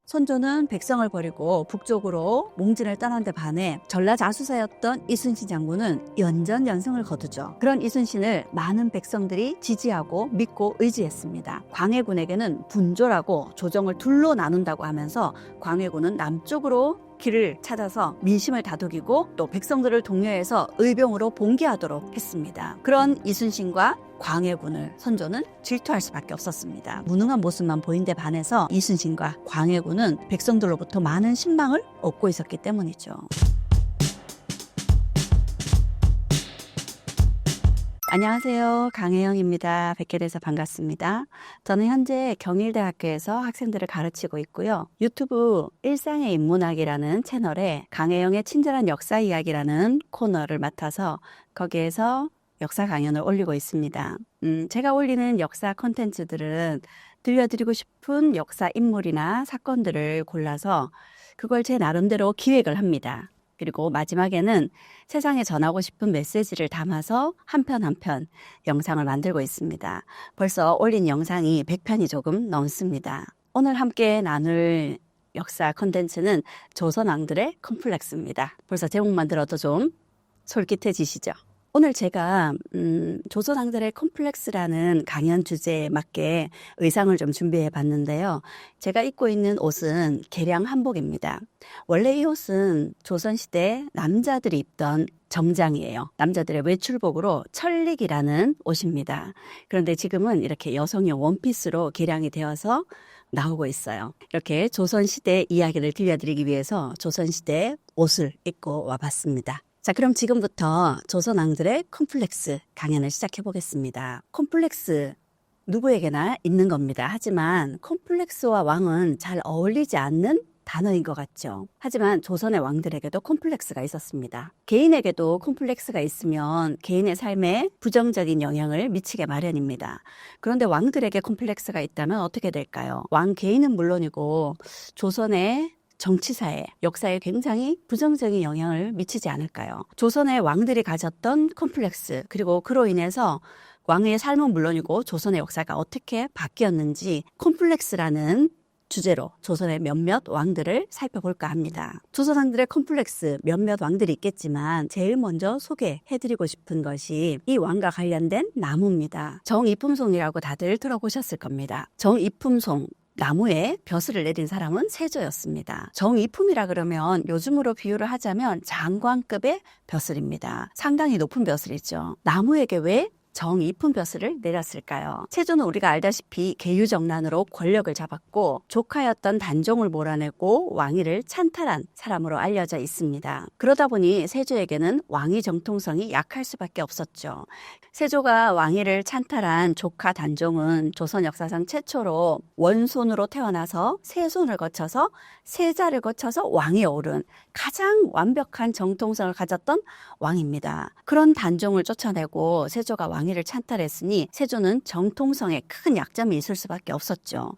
선조는 백성을 버리고 북쪽으로 몽진을 떠난 데 반해 전라자수사였던 이순신 장군은 연전연승을 거두죠. 그런 이순신을 많은 백성들이 지지하고 믿고 의지했습니다. 광해군에게는 분조라고 조정을 둘로 나눈다고 하면서 광해군은 남쪽으로 길을 찾아서 민심을 다독이고 또 백성들을 독려해서 의병으로 봉기하도록 했습니다. 그런 이순신과 광해군을 선조는 질투할 수밖에 없었습니다. 무능한 모습만 보인 데 반해서 이순신과 광해군은 백성들로부터 많은 신망을 얻고 있었기 때문이죠. 안녕하세요. 강혜영입니다. 뵙게 돼서 반갑습니다. 저는 현재 경일대학교에서 학생들을 가르치고 있고요. 유튜브 일상의 인문학이라는 채널에 강혜영의 친절한 역사 이야기라는 코너를 맡아서 거기에서 역사 강연을 올리고 있습니다. 제가 올리는 역사 콘텐츠들은 들려드리고 싶은 역사 인물이나 사건들을 골라서 그걸 제 나름대로 기획을 합니다. 그리고 마지막에는 세상에 전하고 싶은 메시지를 담아서 한 편 한 편 영상을 만들고 있습니다. 벌써 올린 영상이 100편이 조금 넘습니다. 오늘 함께 나눌 역사 콘텐츠는 조선왕들의 컴플렉스입니다. 벌써 제목만 들어도 좀 솔깃해지시죠? 오늘 제가 조선왕들의 컴플렉스라는 강연 주제에 맞게 의상을 좀 준비해 봤는데요. 제가 입고 있는 옷은 개량 한복입니다. 원래 이 옷은 조선시대 남자들이 입던 정장이에요. 남자들의 외출복으로 천릭이라는 옷입니다. 그런데 지금은 이렇게 여성용 원피스로 개량이 되어서 나오고 있어요. 이렇게 조선시대 이야기를 들려드리기 위해서 조선시대 옷을 입고 와봤습니다. 자, 그럼 지금부터 조선왕들의 컴플렉스 강연을 시작해 보겠습니다. 컴플렉스 누구에게나 있는 겁니다. 하지만 컴플렉스와 왕은 잘 어울리지 않는 단어인 것 같죠. 하지만 조선의 왕들에게도 컴플렉스가 있었습니다. 개인에게도 컴플렉스가 있으면 개인의 삶에 부정적인 영향을 미치게 마련입니다. 그런데 왕들에게 컴플렉스가 있다면 어떻게 될까요? 왕 개인은 물론이고 조선의 정치사에, 역사에 굉장히 부정적인 영향을 미치지 않을까요? 조선의 왕들이 가졌던 컴플렉스, 그리고 그로 인해서 왕의 삶은 물론이고 조선의 역사가 어떻게 바뀌었는지 컴플렉스라는 주제로 조선의 몇몇 왕들을 살펴볼까 합니다. 조선 왕들의 컴플렉스 몇몇 왕들이 있겠지만 제일 먼저 소개해드리고 싶은 것이 이 왕과 관련된 나무입니다. 정이품송이라고 다들 들어보셨을 겁니다. 정이품송. 나무에 벼슬을 내린 사람은 세조였습니다. 정이품이라 그러면 요즘으로 비유를 하자면 장관급의 벼슬입니다. 상당히 높은 벼슬이죠. 나무에게 왜 정이품 벼슬을 내렸을까요? 세조는 우리가 알다시피 계유정난으로 권력을 잡았고 조카였던 단종을 몰아내고 왕위를 찬탈한 사람으로 알려져 있습니다. 그러다 보니 세조에게는 왕위 정통성이 약할 수밖에 없었죠. 세조가 왕위를 찬탈한 조카 단종은 조선 역사상 최초로 원손으로 태어나서 세손을 거쳐서 세자를 거쳐서 왕위에 오른 가장 완벽한 정통성을 가졌던 왕입니다. 그런 단종을 쫓아내고 세조가 왕위를 찬탈했으니 세조는 정통성에 큰 약점이 있을 수밖에 없었죠.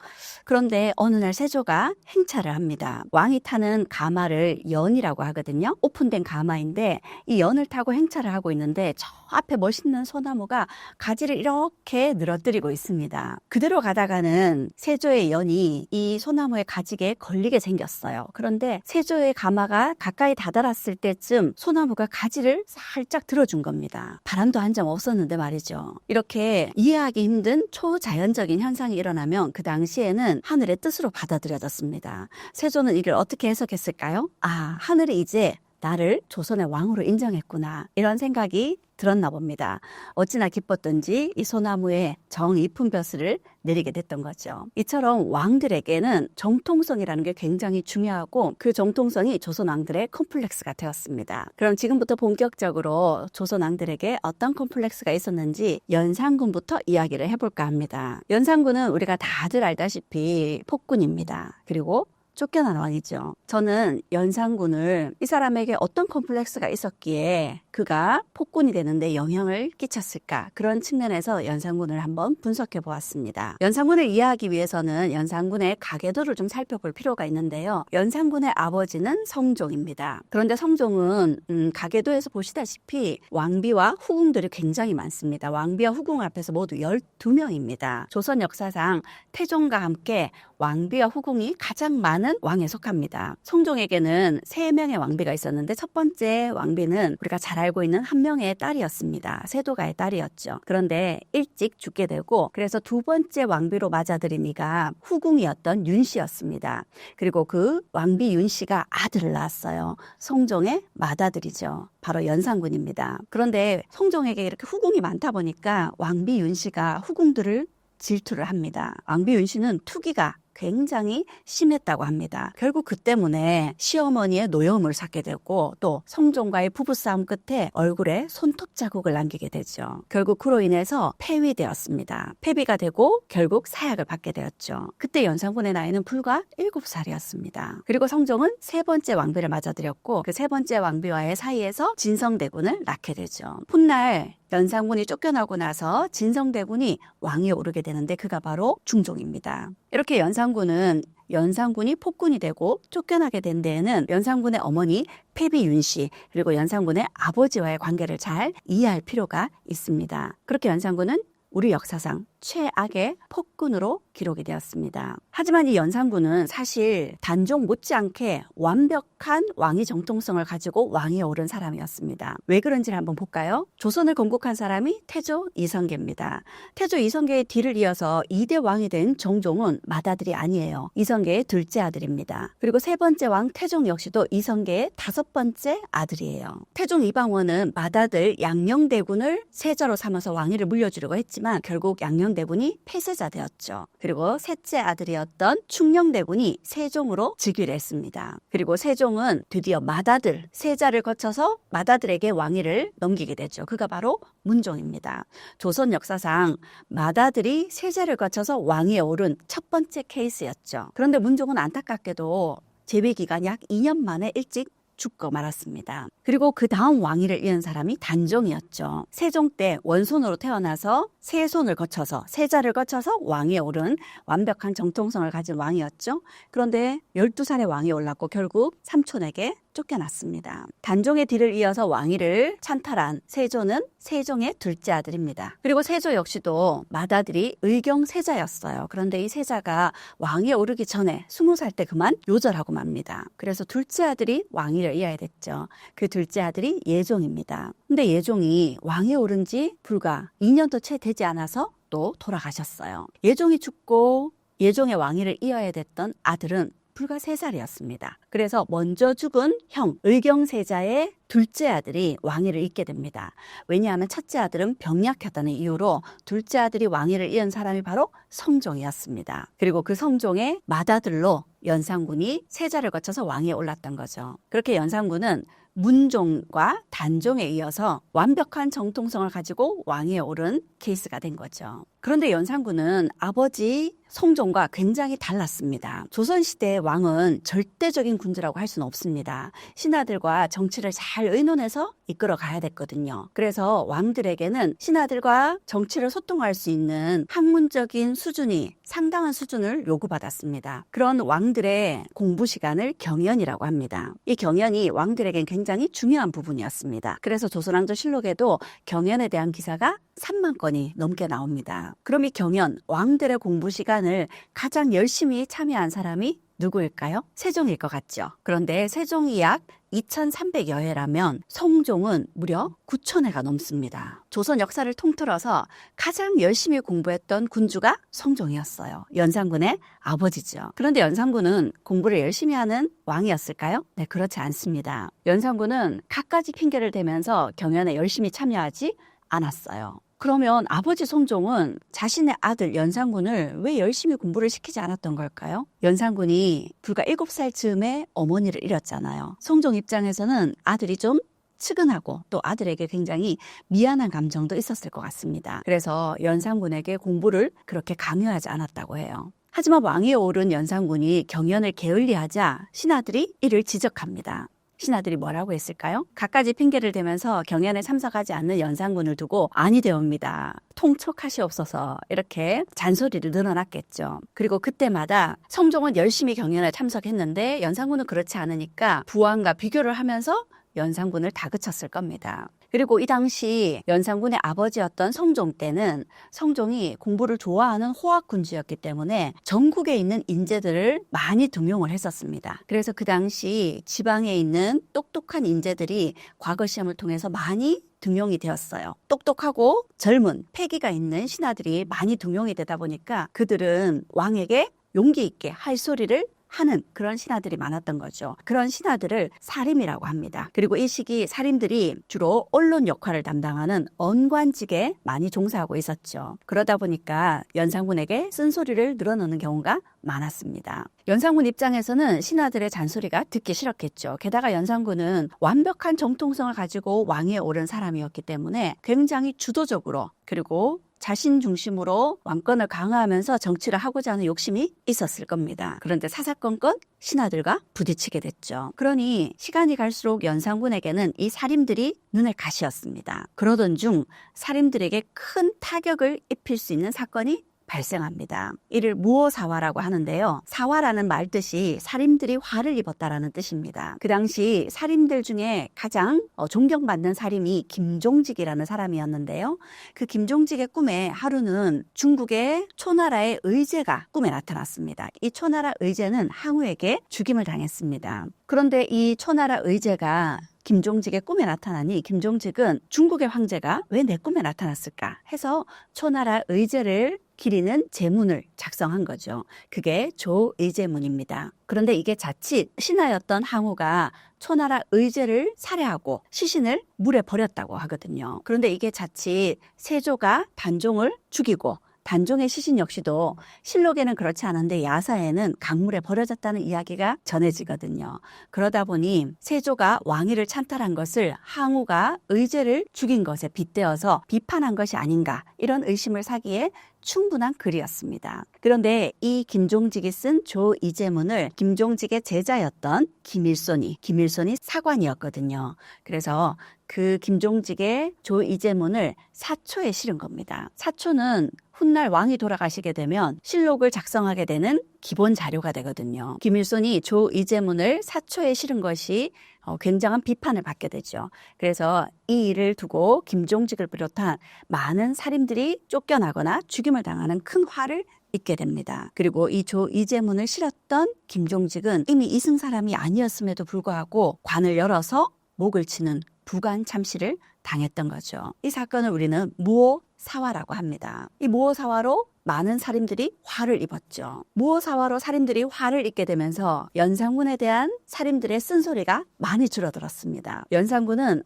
그런데 어느 날 세조가 행차를 합니다. 왕이 타는 가마를 연이라고 하거든요. 오픈된 가마인데 이 연을 타고 행차를 하고 있는데 저 앞에 멋있는 소나무가 가지를 이렇게 늘어뜨리고 있습니다. 그대로 가다가는 세조의 연이 이 소나무의 가지에 걸리게 생겼어요. 그런데 세조의 가마가 가까이 다다랐을 때쯤 소나무가 가지를 살짝 들어준 겁니다. 바람도 한 점 없었는데 말이죠. 이렇게 이해하기 힘든 초자연적인 현상이 일어나면 그 당시에는 하늘의 뜻으로 받아들여졌습니다. 세조는 이를 어떻게 해석했을까요? 아, 하늘이 이제 나를 조선의 왕으로 인정했구나. 이런 생각이 들었나 봅니다. 어찌나 기뻤던지 이 소나무에 정이품 벼슬을 내리게 됐던 거죠. 이처럼 왕들에게는 정통성이라는 게 굉장히 중요하고 그 정통성이 조선 왕들의 컴플렉스가 되었습니다. 그럼 지금부터 본격적으로 조선 왕들에게 어떤 컴플렉스가 있었는지 연산군부터 이야기를 해볼까 합니다. 연산군은 우리가 다들 알다시피 폭군입니다. 그리고 쫓겨난 왕이죠. 저는 연산군을 이 사람에게 어떤 컴플렉스가 있었기에 그가 폭군이 되는데 영향을 끼쳤을까, 그런 측면에서 연산군을 한번 분석해 보았습니다. 연산군을 이해하기 위해서는 연산군의 가계도를 좀 살펴볼 필요가 있는데요. 연산군의 아버지는 성종입니다. 그런데 성종은 가계도에서 보시다시피 왕비와 후궁들이 굉장히 많습니다. 왕비와 후궁 앞에서 모두 12명입니다. 조선 역사상 태종과 함께 왕비와 후궁이 가장 많은 왕비는 왕에 속합니다. 성종에게는 3명의 왕비가 있었는데 첫 번째 왕비는 우리가 잘 알고 있는 한 명의 딸이었습니다. 세도가의 딸이었죠. 그런데 일찍 죽게 되고 그래서 두 번째 왕비로 맞아들인 이가 후궁이었던 윤씨였습니다. 그리고 그 왕비 윤씨가 아들을 낳았어요. 성종의 맏아들이죠. 바로 연산군입니다. 그런데 성종에게 이렇게 후궁이 많다 보니까 왕비 윤씨가 후궁들을 질투를 합니다. 왕비 윤씨는 투기가 굉장히 심했다고 합니다. 결국 그 때문에 시어머니의 노여움을 샀게 되고 또 성종과의 부부싸움 끝에 얼굴에 손톱 자국을 남기게 되죠. 결국 그로 인해서 폐위되었습니다. 폐비가 되고 결국 사약을 받게 되었죠. 그때 연산군의 나이는 불과 7살이었습니다. 그리고 성종은 세 번째 왕비를 맞아들였고 그 세 번째 왕비와의 사이에서 진성대군을 낳게 되죠. 훗날 연산군이 쫓겨나고 나서 진성대군이 왕위에 오르게 되는데 그가 바로 중종입니다. 이렇게 연산군이 폭군이 되고 쫓겨나게 된 데에는 연산군의 어머니 폐비 윤씨 그리고 연산군의 아버지와의 관계를 잘 이해할 필요가 있습니다. 그렇게 연산군은 우리 역사상 최악의 폭군으로 기록이 되었습니다. 하지만 이 연산군은 사실 단종 못지않게 완벽한 왕위 정통성을 가지고 왕위에 오른 사람이었습니다. 왜 그런지를 한번 볼까요? 조선을 건국한 사람이 태조 이성계입니다. 태조 이성계의 뒤를 이어서 2대 왕이 된 정종은 맏아들이 아니에요. 이성계의 둘째 아들입니다. 그리고 세 번째 왕 태종 역시도 이성계의 5번째 아들이에요. 태종 이방원은 맏아들 양녕대군을 세자로 삼아서 왕위를 물려주려고 했지만 결국 양녕대군이 폐세자 되었죠. 그리고 셋째 아들이었던 충녕대군이 세종으로 즉위를 했습니다. 그리고 세종은 드디어 맏아들, 세자를 거쳐서 맏아들에게 왕위를 넘기게 되죠. 그가 바로 문종입니다. 조선 역사상 맏아들이 세자를 거쳐서 왕위에 오른 첫 번째 케이스였죠. 그런데 문종은 안타깝게도 재위 기간 약 2년 만에 일찍 죽고 말았습니다. 그리고 그 다음 왕위를 이은 사람이 단종이었죠. 세종 때 원손으로 태어나서 세손을 거쳐서 세자를 거쳐서 왕위에 오른 완벽한 정통성을 가진 왕이었죠. 그런데 12살에 왕위에 올랐고 결국 삼촌에게 쫓겨났습니다. 단종의 뒤를 이어서 왕위를 찬탈한 세조는 세종의 둘째 아들입니다. 그리고 세조 역시도 맏아들이 의경세자였어요. 그런데 이 세자가 왕위에 오르기 전에 20살 때 그만 요절하고 맙니다. 그래서 둘째 아들이 왕위를 이어야 됐죠. 그 둘째 아들이 예종입니다. 근데 예종이 왕위에 오른 지 불과 2년도 채 되지 않아서 또 돌아가셨어요. 예종이 죽고 예종의 왕위를 이어야 됐던 아들은 불과 3살이었습니다. 그래서 먼저 죽은 형 의경세자의 둘째 아들이 왕위를 잇게 됩니다. 왜냐하면 첫째 아들은 병약했다는 이유로 둘째 아들이 왕위를 이은 사람이 바로 성종이었습니다. 그리고 그 성종의 맏아들로 연산군이 세자를 거쳐서 왕위에 올랐던 거죠. 그렇게 연산군은 문종과 단종에 이어서 완벽한 정통성을 가지고 왕위에 오른 케이스가 된 거죠. 그런데 연산군은 아버지 성종과 굉장히 달랐습니다. 조선시대의 왕은 절대적인 군주라고 할 수는 없습니다. 신하들과 정치를 잘 의논해서 이끌어 가야 됐거든요. 그래서 왕들에게는 신하들과 정치를 소통할 수 있는 학문적인 수준이 상당한 수준을 요구받았습니다. 그런 왕들의 공부 시간을 경연이라고 합니다. 이 경연이 왕들에겐 굉장히 중요한 부분이었습니다. 그래서 조선왕조실록에도 경연에 대한 기사가 3만 건이 넘게 나옵니다. 그럼 이 경연, 왕들의 공부 시간을 가장 열심히 참여한 사람이 누구일까요? 세종일 것 같죠. 그런데 세종이 약 2300여 회라면 성종은 무려 9000회가 넘습니다. 조선 역사를 통틀어서 가장 열심히 공부했던 군주가 성종이었어요. 연산군의 아버지죠. 그런데 연산군은 공부를 열심히 하는 왕이었을까요? 네, 그렇지 않습니다. 연산군은 갖가지 핑계를 대면서 경연에 열심히 참여하지 않았어요. 그러면 아버지 성종은 자신의 아들 연산군을 왜 열심히 공부를 시키지 않았던 걸까요? 연산군이 불과 7살 즈음에 어머니를 잃었잖아요. 성종 입장에서는 아들이 좀 측은하고 또 아들에게 굉장히 미안한 감정도 있었을 것 같습니다. 그래서 연산군에게 공부를 그렇게 강요하지 않았다고 해요. 하지만 왕위에 오른 연산군이 경연을 게을리하자 신하들이 이를 지적합니다. 신하들이 뭐라고 했을까요? 갖가지 핑계를 대면서 경연에 참석하지 않는 연산군을 두고 아니되옵니다. 통촉하시옵소서 이렇게 잔소리를 늘어놨겠죠. 그리고 그때마다 성종은 열심히 경연에 참석했는데 연산군은 그렇지 않으니까 부왕과 비교를 하면서 연산군을 다그쳤을 겁니다. 그리고 이 당시 연산군의 아버지였던 성종 때는 성종이 공부를 좋아하는 호학군주였기 때문에 전국에 있는 인재들을 많이 등용을 했었습니다. 그래서 그 당시 지방에 있는 똑똑한 인재들이 과거 시험을 통해서 많이 등용이 되었어요. 똑똑하고 젊은 패기가 있는 신하들이 많이 등용이 되다 보니까 그들은 왕에게 용기 있게 할 소리를 하는 그런 신하들이 많았던 거죠. 그런 신하들을 사림이라고 합니다. 그리고 이 시기 사림들이 주로 언론 역할을 담당하는 언관직에 많이 종사하고 있었죠. 그러다 보니까 연산군에게 쓴소리를 늘어놓는 경우가 많았습니다. 연산군 입장에서는 신하들의 잔소리가 듣기 싫었겠죠. 게다가 연산군은 완벽한 정통성을 가지고 왕위에 오른 사람이었기 때문에 굉장히 주도적으로 그리고 자신 중심으로 왕권을 강화하면서 정치를 하고자 하는 욕심이 있었을 겁니다. 그런데 사사건건 신하들과 부딪히게 됐죠. 그러니 시간이 갈수록 연산군에게는 이 사림들이 눈의 가시였습니다. 그러던 중 사림들에게 큰 타격을 입힐 수 있는 사건이 발생합니다. 이를 무호사화라고 하는데요. 사화라는 말 뜻이 사림들이 화를 입었다라는 뜻입니다. 그 당시 사림들 중에 가장 존경받는 사림이 김종직이라는 사람이었는데요. 그 김종직의 꿈에 하루는 중국의 초나라의 의제가 꿈에 나타났습니다. 이 초나라 의제는 항우에게 죽임을 당했습니다. 그런데 이 초나라 의제가 김종직의 꿈에 나타나니 김종직은 중국의 황제가 왜 내 꿈에 나타났을까 해서 초나라 의제를 기리는 제문을 작성한 거죠. 그게 조의제문입니다. 그런데 이게 자칫 신하였던 항우가 초나라 의제를 살해하고 시신을 물에 버렸다고 하거든요. 그런데 이게 자칫 세조가 단종을 죽이고 단종의 시신 역시도 실록에는 그렇지 않은데 야사에는 강물에 버려졌다는 이야기가 전해지거든요. 그러다 보니 세조가 왕위를 찬탈한 것을 항우가 의제를 죽인 것에 빗대어서 비판한 것이 아닌가 이런 의심을 사기에 충분한 글이었습니다. 그런데 이 김종직이 쓴 조의제문을 김종직의 제자였던 김일손이 사관이었거든요. 그래서 그 김종직의 조의제문을 사초에 실은 겁니다. 사초는 훗날 왕이 돌아가시게 되면 실록을 작성하게 되는 기본 자료가 되거든요. 김일손이 조의제문을 사초에 실은 것이 굉장한 비판을 받게 되죠. 그래서 이 일을 두고 김종직을 비롯한 많은 사림들이 쫓겨나거나 죽임을 당하는 큰 화를 입게 됩니다. 그리고 이 조의제문을 실었던 김종직은 이미 이승 사람이 아니었음에도 불구하고 관을 열어서 목을 치는 부관 참시를 당했던 거죠. 이 사건을 우리는 무호사화라고 합니다. 이 무호사화로 많은 사림들이 화를 입었죠. 무호사화로 사림들이 화를 입게 되면서 연산군에 대한 사림들의 쓴소리가 많이 줄어들었습니다. 연산군은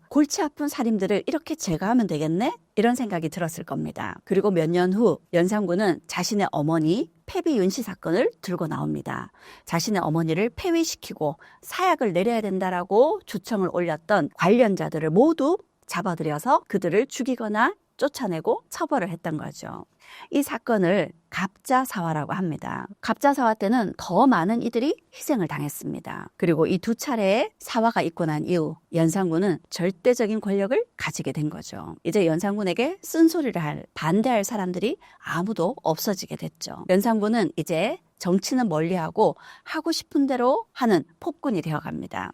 골치 아픈 사림들을 이렇게 제거하면 되겠네? 이런 생각이 들었을 겁니다. 그리고 몇 년 후 연산군은 자신의 어머니 폐비윤씨 사건을 들고 나옵니다. 자신의 어머니를 폐위시키고 사약을 내려야 된다라고 주청을 올렸던 관련자들을 모두 잡아들여서 그들을 죽이거나 쫓아내고 처벌을 했던 거죠. 이 사건을 갑자사화라고 합니다. 갑자사화 때는 더 많은 이들이 희생을 당했습니다. 그리고 이 두 차례의 사화가 있고 난 이후 연산군은 절대적인 권력을 가지게 된 거죠. 이제 연산군에게 쓴소리를 반대할 사람들이 아무도 없어지게 됐죠. 연산군은 이제 정치는 멀리하고 하고 싶은 대로 하는 폭군이 되어갑니다.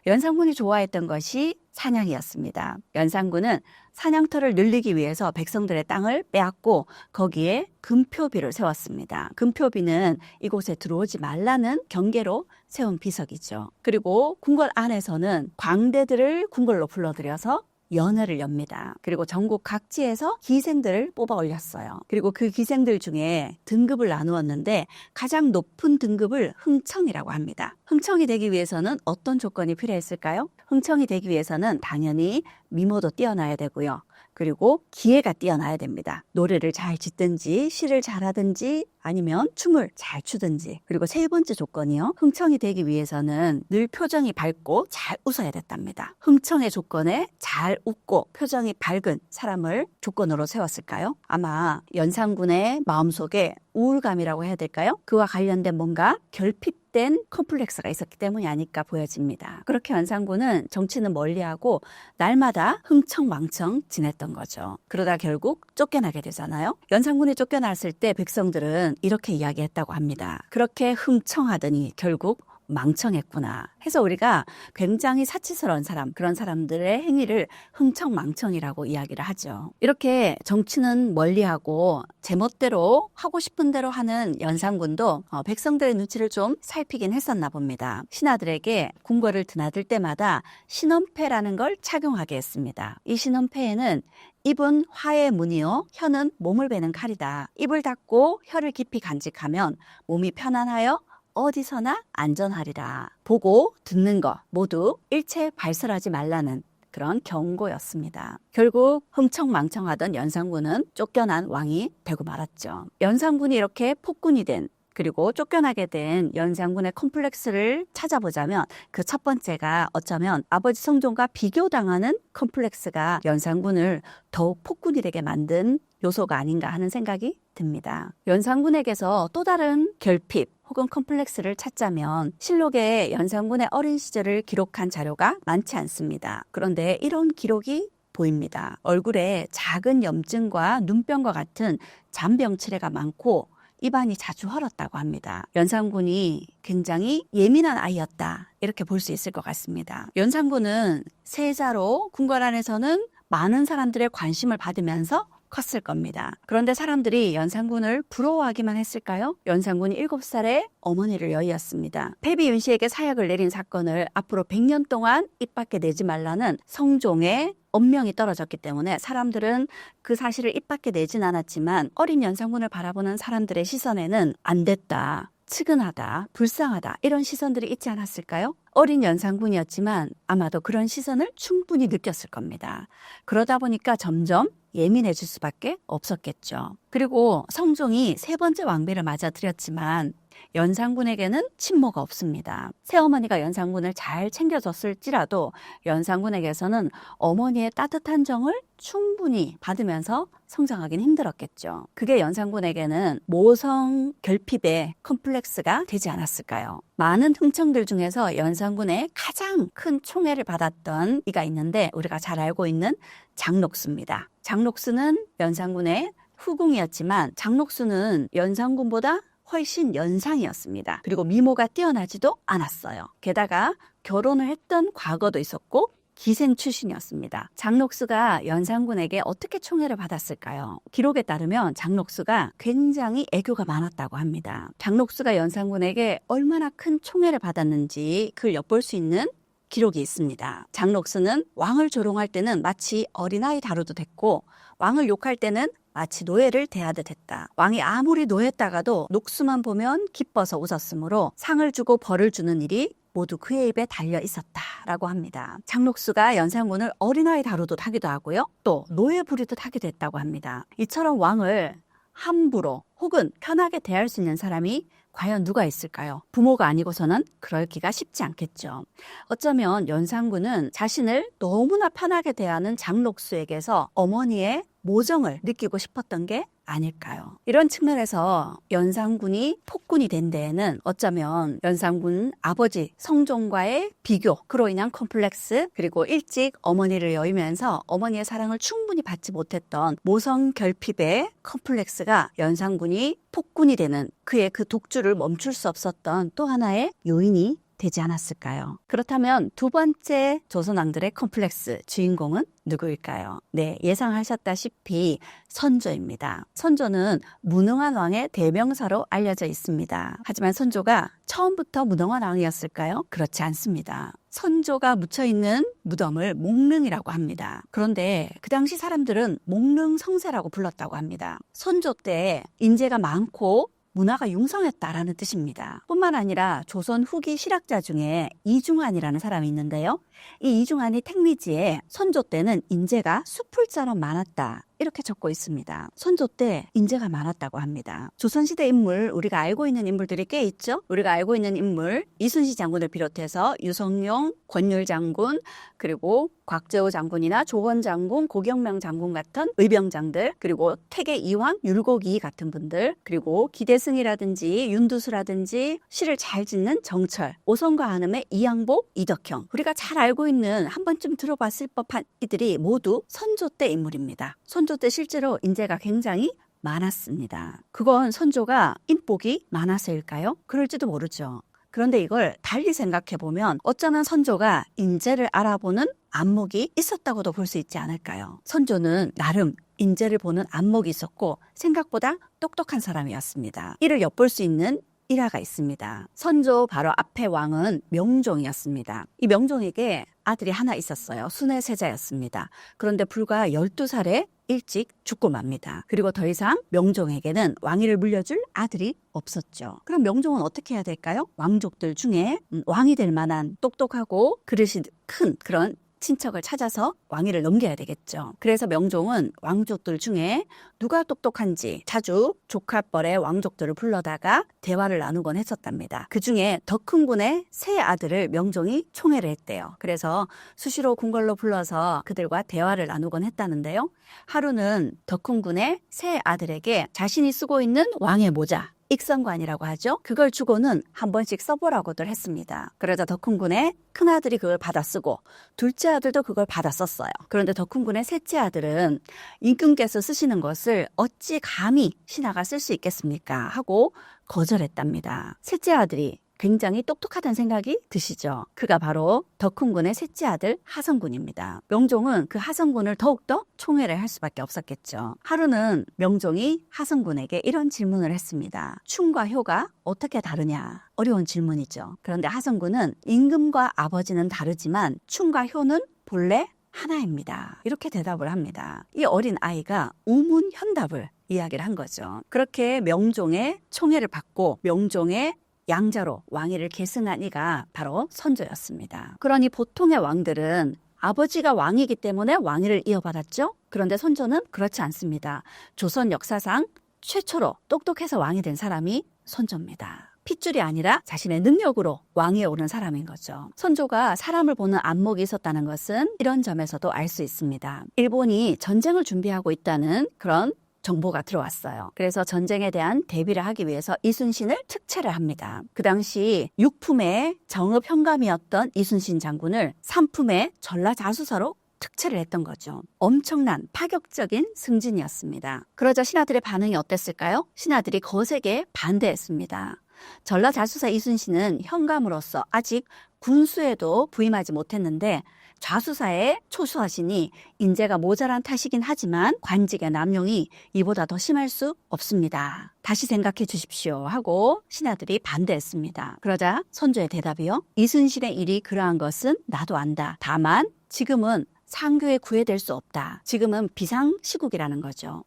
연산군이 좋아했던 것이 사냥이었습니다. 연산군은 사냥터를 늘리기 위해서 백성들의 땅을 빼앗고 거기에 금표비를 세웠습니다. 금표비는 이곳에 들어오지 말라는 경계로 세운 비석이죠. 그리고 궁궐 안에서는 광대들을 궁궐로 불러들여서 연회를 엽니다. 그리고 전국 각지에서 기생들을 뽑아 올렸어요. 그리고 그 기생들 중에 등급을 나누었는데 가장 높은 등급을 흥청이라고 합니다. 흥청이 되기 위해서는 어떤 조건이 필요했을까요? 흥청이 되기 위해서는 당연히 미모도 뛰어나야 되고요. 그리고 기회가 뛰어나야 됩니다. 노래를 잘 짓든지 시를 잘하든지 아니면 춤을 잘 추든지. 그리고 세 번째 조건이요. 흥청이 되기 위해서는 늘 표정이 밝고 잘 웃어야 됐답니다. 흥청의 조건에 잘 웃고 표정이 밝은 사람을 조건으로 세웠을까요? 아마 연산군의 마음속에 우울감이라고 해야 될까요? 그와 관련된 뭔가 결핍된 컴플렉스가 있었기 때문이 아닐까 보여집니다. 그렇게 연산군은 정치는 멀리하고 날마다 흥청망청 지냈던 거죠. 그러다 결국 쫓겨나게 되잖아요. 연산군이 쫓겨났을 때 백성들은 이렇게 이야기했다고 합니다. 그렇게 흥청하더니 결국 망청했구나 해서 우리가 굉장히 사치스러운 사람, 그런 사람들의 행위를 흥청망청이라고 이야기를 하죠. 이렇게 정치는 멀리하고 제멋대로 하고 싶은 대로 하는 연산군도 백성들의 눈치를 좀 살피긴 했었나 봅니다. 신하들에게 궁궐을 드나들 때마다 신원패라는 걸 착용하게 했습니다. 이 신원패에는 입은 화의 문이요 혀는 몸을 베는 칼이다. 입을 닫고 혀를 깊이 간직하면 몸이 편안하여 어디서나 안전하리라. 보고 듣는 것 모두 일체 발설하지 말라는 그런 경고였습니다. 결국 흥청망청하던 연산군은 쫓겨난 왕이 되고 말았죠. 연산군이 이렇게 폭군이 된, 그리고 쫓겨나게 된 연산군의 컴플렉스를 찾아보자면 그 첫 번째가 어쩌면 아버지 성종과 비교당하는 컴플렉스가 연산군을 더욱 폭군이 되게 만든 요소가 아닌가 하는 생각이 듭니다. 연산군에게서 또 다른 결핍 혹은 컴플렉스를 찾자면 실록에 연산군의 어린 시절을 기록한 자료가 많지 않습니다. 그런데 이런 기록이 보입니다. 얼굴에 작은 염증과 눈병과 같은 잔병치레가 많고 입안이 자주 헐었다고 합니다. 연산군이 굉장히 예민한 아이였다, 이렇게 볼 수 있을 것 같습니다. 연산군은 세자로 궁궐 안에서는 많은 사람들의 관심을 받으면서 컸을 겁니다. 그런데 사람들이 연산군을 부러워하기만 했을까요? 연산군이 7살에 어머니를 여의었습니다. 패비 윤씨에게 사약을 내린 사건을 앞으로 100년 동안 입 밖에 내지 말라는 성종의 엄명이 떨어졌기 때문에 사람들은 그 사실을 입 밖에 내진 않았지만 어린 연산군을 바라보는 사람들의 시선에는 안 됐다, 측은하다, 불쌍하다, 이런 시선들이 있지 않았을까요? 어린 연산군이었지만 아마도 그런 시선을 충분히 느꼈을 겁니다. 그러다 보니까 점점 예민해질 수밖에 없었겠죠. 그리고 성종이 3번째 왕비를 맞아들였지만 연산군에게는 친모가 없습니다. 새어머니가 연산군을 잘 챙겨줬을지라도 연산군에게서는 어머니의 따뜻한 정을 충분히 받으면서 성장하긴 힘들었겠죠. 그게 연산군에게는 모성 결핍의 컴플렉스가 되지 않았을까요? 많은 흥청들 중에서 연산군의 가장 큰 총애를 받았던 이가 있는데 우리가 잘 알고 있는 장록수입니다. 장록수는 연산군의 후궁이었지만 장록수는 연산군보다 훨씬 연상이었습니다. 그리고 미모가 뛰어나지도 않았어요. 게다가 결혼을 했던 과거도 있었고 기생 출신이었습니다. 장록수가 연산군에게 어떻게 총애를 받았을까요? 기록에 따르면 장록수가 굉장히 애교가 많았다고 합니다. 장록수가 연산군에게 얼마나 큰 총애를 받았는지 그걸 엿볼 수 있는 기록이 있습니다. 장록수는 왕을 조롱할 때는 마치 어린아이 다루듯 했고 왕을 욕할 때는 마치 노예를 대하듯 했다. 왕이 아무리 노했다가도 녹수만 보면 기뻐서 웃었으므로 상을 주고 벌을 주는 일이 모두 그의 입에 달려 있었다라고 합니다. 장록수가 연산군을 어린아이 다루듯 하기도 하고요. 또 노예 부리듯 하기도 했다고 합니다. 이처럼 왕을 함부로 혹은 편하게 대할 수 있는 사람이 과연 누가 있을까요? 부모가 아니고서는 그러기가 쉽지 않겠죠. 어쩌면 연산군은 자신을 너무나 편하게 대하는 장록수에게서 어머니의 모정을 느끼고 싶었던 게 아닐까요? 이런 측면에서 연산군이 폭군이 된 데에는 어쩌면 연산군 아버지 성종과의 비교, 그로 인한 컴플렉스, 그리고 일찍 어머니를 여의면서 어머니의 사랑을 충분히 받지 못했던 모성 결핍의 컴플렉스가 연산군이 폭군이 되는 그의 그 독주를 멈출 수 없었던 또 하나의 요인이 되지 않았을까요? 그렇다면 두 번째 조선왕들의 컴플렉스 주인공은 누구일까요? 네, 예상하셨다시피 선조입니다. 선조는 무능한 왕의 대명사로 알려져 있습니다. 하지만 선조가 처음부터 무능한 왕이었을까요? 그렇지 않습니다. 선조가 묻혀있는 무덤을 목릉이라고 합니다. 그런데 그 당시 사람들은 목릉성세라고 불렀다고 합니다. 선조 때 인재가 많고 문화가 융성했다라는 뜻입니다. 뿐만 아니라 조선 후기 실학자 중에 이중환이라는 사람이 있는데요. 이 이중환이 택리지에 선조 때는 인재가 수풀처럼 많았다, 이렇게 적고 있습니다. 선조 때 인재가 많았다고 합니다. 조선시대 인물, 우리가 알고 있는 인물들이 꽤 있죠. 우리가 알고 있는 인물 이순신 장군을 비롯해서 유성룡, 권율 장군, 그리고 곽재호 장군이나 조원 장군, 고경명 장군 같은 의병장들, 그리고 태계 이황, 율곡이 같은 분들, 그리고 기대승이라든지 윤두수라든지 시를 잘 짓는 정철, 오성과 한음의 이양복, 이덕형, 우리가 잘 알고 있는, 한 번쯤 들어봤을 법한 이들이 모두 선조 때 인물입니다. 선조 때 실제로 인재가 굉장히 많았습니다. 그건 선조가 인복이 많아서일까요? 그럴지도 모르죠. 그런데 이걸 달리 생각해 보면 어쩌면 선조가 인재를 알아보는 안목이 있었다고도 볼 수 있지 않을까요? 선조는 나름 인재를 보는 안목이 있었고 생각보다 똑똑한 사람이었습니다. 이를 엿볼 수 있는 일화가 있습니다. 선조 바로 앞에 왕은 명종이었습니다. 이 명종에게 아들이 하나 있었어요. 순애세자였습니다. 그런데 불과 12살에 일찍 죽고 맙니다. 그리고 더 이상 명종에게는 왕위를 물려줄 아들이 없었죠. 그럼 명종은 어떻게 해야 될까요? 왕족들 중에 왕이 될 만한 똑똑하고 그릇이 큰 그런 친척을 찾아서 왕위를 넘겨야 되겠죠. 그래서 명종은 왕족들 중에 누가 똑똑한지 자주 조카뻘의 왕족들을 불러다가 대화를 나누곤 했었답니다. 그 중에 덕훈군의 세 아들을 명종이 총애를 했대요. 그래서 수시로 궁궐로 불러서 그들과 대화를 나누곤 했다는데요. 하루는 덕훈군의 세 아들에게 자신이 쓰고 있는 왕의 모자, 익선관이라고 하죠. 그걸 주고는 한 번씩 써보라고들 했습니다. 그러자 덕훈군의 큰아들이 그걸 받아 쓰고 둘째 아들도 그걸 받아 썼어요. 그런데 덕훈군의 셋째 아들은 임금께서 쓰시는 것을 어찌 감히 신하가 쓸 수 있겠습니까? 하고 거절했답니다. 셋째 아들이 굉장히 똑똑하다는 생각이 드시죠. 그가 바로 덕훈군의 셋째 아들 하성군입니다. 명종은 그 하성군을 더욱더 총애를 할 수밖에 없었겠죠. 하루는 명종이 하성군에게 이런 질문을 했습니다. 충과 효가 어떻게 다르냐? 어려운 질문이죠. 그런데 하성군은 임금과 아버지는 다르지만 충과 효는 본래 하나입니다. 이렇게 대답을 합니다. 이 어린 아이가 우문현답을 이야기를 한 거죠. 그렇게 명종의 총애를 받고 명종의 양자로 왕위를 계승한 이가 바로 선조였습니다. 그러니 보통의 왕들은 아버지가 왕이기 때문에 왕위를 이어받았죠. 그런데 선조는 그렇지 않습니다. 조선 역사상 최초로 똑똑해서 왕이 된 사람이 선조입니다. 핏줄이 아니라 자신의 능력으로 왕위에 오른 사람인 거죠. 선조가 사람을 보는 안목이 있었다는 것은 이런 점에서도 알 수 있습니다. 일본이 전쟁을 준비하고 있다는 그런 정보가 들어왔어요. 그래서 전쟁에 대한 대비를 하기 위해서 이순신을 특채를 합니다. 그 당시 6품의 정읍 현감이었던 이순신 장군을 3품의 전라자수사로 특채를 했던 거죠. 엄청난 파격적인 승진이었습니다. 그러자 신하들의 반응이 어땠을까요? 신하들이 거세게 반대했습니다. 전라자수사 이순신은 현감으로서 아직 군수에도 부임하지 못했는데 좌수사에 초수하시니 인재가 모자란 탓이긴 하지만 관직의 남용이 이보다 더 심할 수 없습니다. 다시 생각해 주십시오 하고 신하들이 반대했습니다. 그러자 선조의 대답이요. 이순신의 일이 그러한 것은 나도 안다. 다만 지금은 상교에 구애될 수 없다. 지금은 비상시국이라는 거죠.